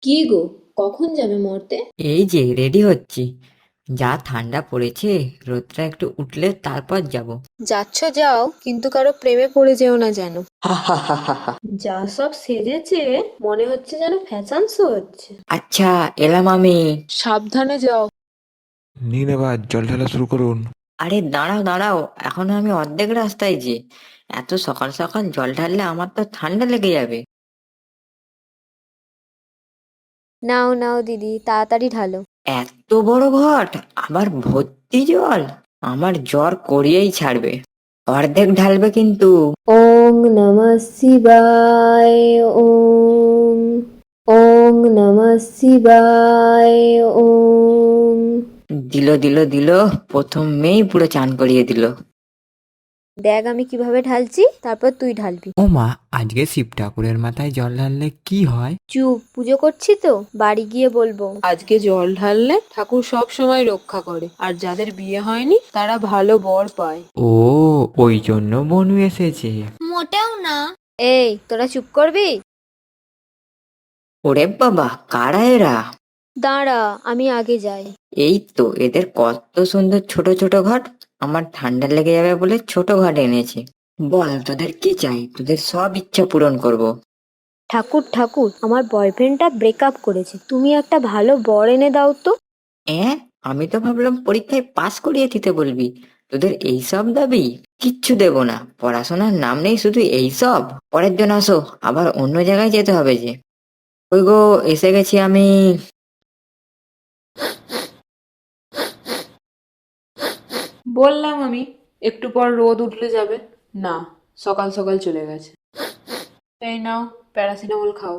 কি গো, কখন যাবে মরতে? এই যে রেডি হচ্ছি। যা ঠান্ডা পড়েছে, রোদটা একটু উঠলে তারপর যাব। যাচ্ছ যাও, কিন্তু কারো প্রেমে পড়ে যেও না যেন। হা হা হা হা হা। যা সব সেজেছে, মনে হচ্ছে যেন ফ্যাশন শো হচ্ছে। আচ্ছা, এলাম আমি। সাবধানে যাও। নিন এবার জল ঢালা শুরু করুন। আরে দাঁড়াও দাঁড়াও, এখনো আমি অর্ধেক রাস্তায় যে। এত সকাল সকাল জল ঢাললে আমার তো ঠান্ডা লেগে যাবে। নাও নাও দিদি, তাড়াতাড়ি ঢালো। এত বড় ঘট, আবার ভর্তি জল। আমার জ্বর করিয়েই ছাড়বে। অর্ধেক ঢালবে কিন্তু। ওং নমঃ শিবায়। ওং ওং নমঃ শিবায়। ওং। দিল দিল দিল, প্রথমেই পুরো চান করিয়ে দিল। দেখ আমি কিভাবে ঢালছি, তারপর তুই ঢালবি। ও মা, আজকে শিব ঠাকুরের মাথায় জল ঢাললে কি হয়? চুপ, পুজো করছি তো, বাড়ি গিয়ে বলবো। আজকে জল ঢাললে ঠাকুর সব সময় রক্ষা করে, আর যাদের বিয়ে হয়নি তারা ভালো বর পায়। ও, ওই জন্য বনু এসেছে। মোটেও না। এই তোরা চুপ করবি? ওরে বাবা, কারা এরা? দাঁড়া, আমি আগে যাই। এই তো এদের কত সুন্দর ছোট ছোট ঘট। আমার ঠান্ডা লেগে যাবে বলে ছোট ঘট এনেছে। বল তোদের কি চাই, তোদের সব ইচ্ছা পূরণ করব। ঠাকুর ঠাকুর, আমার বয়ফ্রেন্ডটা ব্রেকআপ করেছে, তুমি একটা ভালো বর এনে দাও তো। আমি তো ভাবলাম পরীক্ষায় পাস করিয়ে দিতে বলবি। তোদের এই সব দাবি? কিচ্ছু দেব না, পড়াশোনার নাম নেই, শুধু এই সব। পরের জন আসো, আবার অন্য জায়গায় যেতে হবে যে। ওই গো, এসে গেছি আমি। বললাম আমি একটু পর রোদ উঠলে যাবে। না, সকাল সকাল চলে গেছে। এই নাও, প্যারাসিটামল খাও।